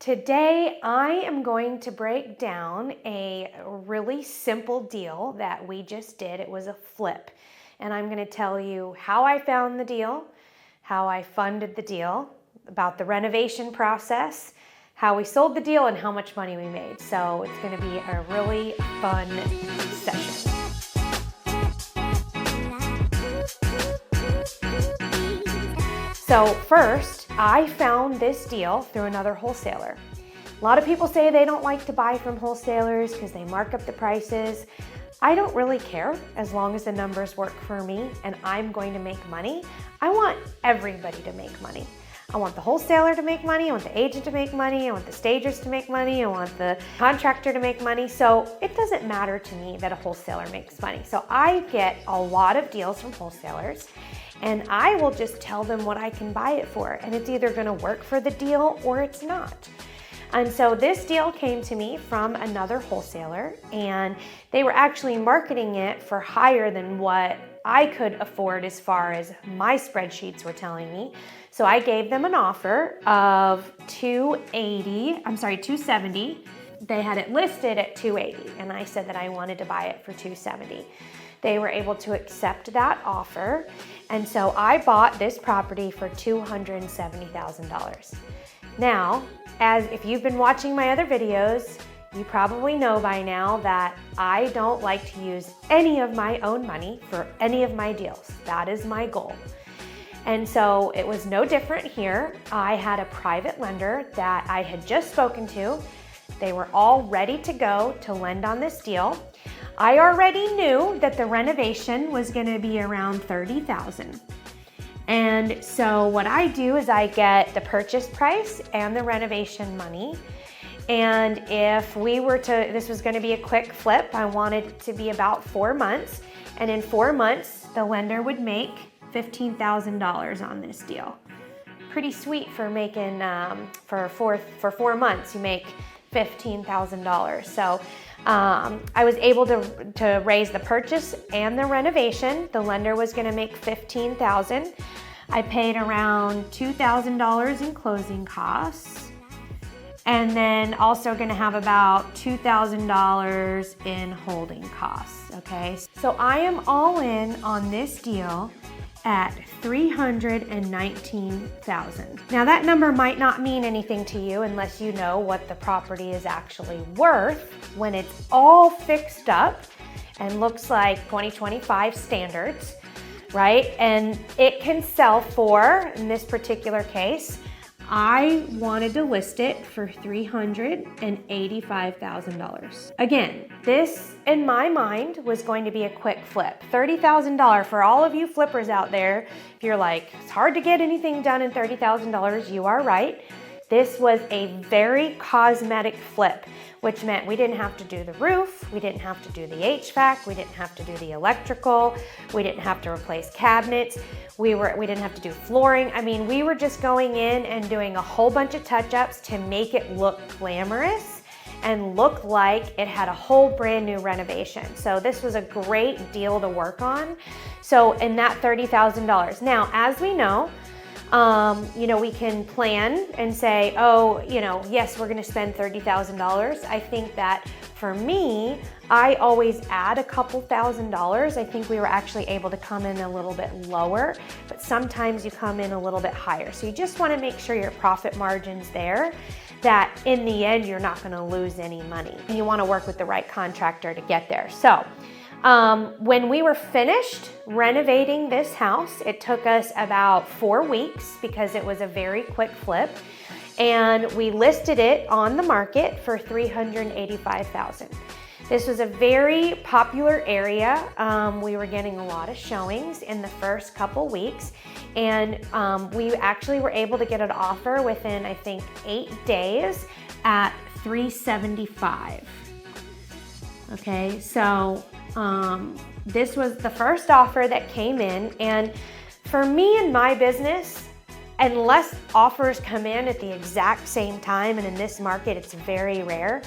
Today, I am going to break down a really simple deal that we just did. It was a flip. And I'm going to tell you how I found the deal, how I funded the deal, about the renovation process, how we sold the deal, and how much money we made. So it's going to be a really fun session. So first, I found this deal through another wholesaler. A lot of people say they don't like to buy from wholesalers because they mark up the prices. I don't really care as long as the numbers work for me and I'm going to make money. I want everybody to make money. I want the wholesaler to make money, I want the agent to make money, I want the stagers to make money, I want the contractor to make money. So it doesn't matter to me that a wholesaler makes money. So I get a lot of deals from wholesalers and I will just tell them what I can buy it for. And it's either gonna work for the deal or it's not. And so this deal came to me from another wholesaler and they were actually marketing it for higher than what I could afford as far as my spreadsheets were telling me. So I gave them an offer of $270. They had it listed at $280 and I said that I wanted to buy it for $270. They were able to accept that offer. And so I bought this property for $270,000. Now, as if you've been watching my other videos, you probably know by now that I don't like to use any of my own money for any of my deals. That is my goal. And so it was no different here. I had a private lender that I had just spoken to. They were all ready to go to lend on this deal. I already knew that the renovation was gonna be around $30,000. And so what I do is I get the purchase price and the renovation money. And if we were to, this was gonna be a quick flip, I wanted it to be about 4 months. And in 4 months, the lender would make $15,000 on this deal. Pretty sweet for making, for 4 months, you make $15,000. So I was able to raise the purchase and the renovation. The lender was gonna make $15,000. I paid around $2,000 in closing costs. And then also gonna have about $2,000 in holding costs, okay? So I am all in on this deal at $319,000. Now that number might not mean anything to you unless you know what the property is actually worth when it's all fixed up and looks like 2025 standards, right? And it can sell for, in this particular case, I wanted to list it for $385,000. Again, this in my mind was going to be a quick flip. $30,000 for all of you flippers out there. If you're like, it's hard to get anything done in $30,000, you are right. This was a very cosmetic flip, which meant we didn't have to do the roof, we didn't have to do the HVAC, we didn't have to do the electrical, we didn't have to replace cabinets, we didn't have to do flooring. I mean, we were just going in and doing a whole bunch of touch-ups to make it look glamorous and look like it had a whole brand new renovation. So this was a great deal to work on. So in that $30,000. Now, as we know, we can plan and say, oh, yes, we're gonna spend $30,000. I think that for me, I always add a couple $1,000s. I think we were actually able to come in a little bit lower, but sometimes you come in a little bit higher. So you just wanna make sure your profit margin's there, that in the end, you're not gonna lose any money. And you wanna work with the right contractor to get there. So, when we were finished renovating this house, it took us about 4 weeks because it was a very quick flip. And we listed it on the market for $385,000. This was a very popular area. We were getting a lot of showings in the first couple weeks. And we actually were able to get an offer within, I think, 8 days at $375. Okay, so this was the first offer that came in, and for me in my business, unless offers come in at the exact same time, and in this market it's very rare,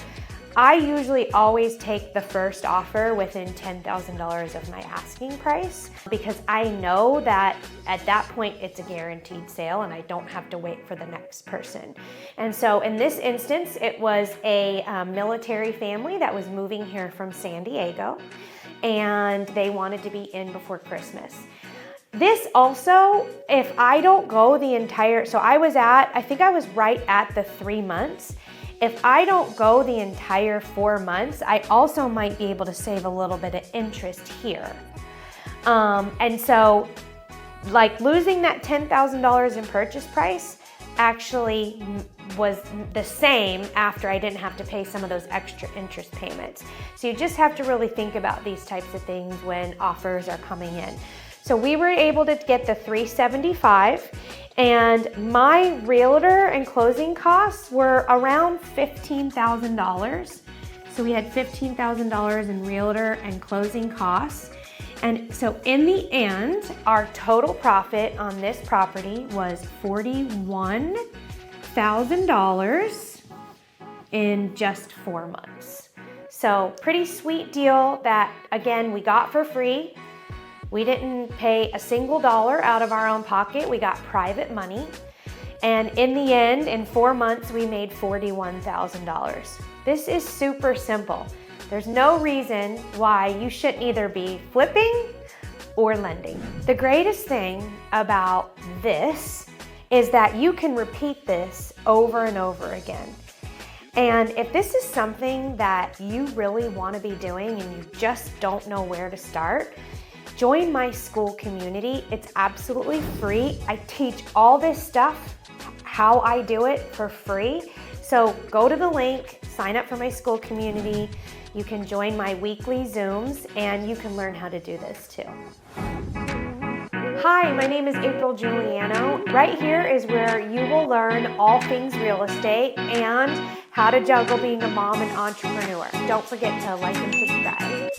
I usually always take the first offer within $10,000 of my asking price because I know that at that point it's a guaranteed sale and I don't have to wait for the next person. And so in this instance, it was a military family that was moving here from San Diego, and they wanted to be in before Christmas. This also, if I don't go the entire, so I think I was right at the 3 months. If I don't go the entire 4 months, I also might be able to save a little bit of interest here. And so like losing that $10,000 in purchase price actually was the same after I didn't have to pay some of those extra interest payments. So you just have to really think about these types of things when offers are coming in. So we were able to get the $375, and my realtor and closing costs were around $15,000. So we had $15,000 in realtor and closing costs. And so in the end, our total profit on this property was $41,000 in just 4 months. So pretty sweet deal that, again, we got for free. We didn't pay a single dollar out of our own pocket. We got private money. And in the end, in 4 months, we made $41,000. This is super simple. There's no reason why you shouldn't either be flipping or lending. The greatest thing about this is that you can repeat this over and over again. And if this is something that you really want to be doing and you just don't know where to start, join my school community. It's absolutely free. I teach all this stuff, how I do it for free. So go to the link, sign up for my school community. You can join my weekly Zooms, and you can learn how to do this too. Hi, my name is April Juliano. Right here is where you will learn all things real estate and how to juggle being a mom and entrepreneur. Don't forget to like and subscribe.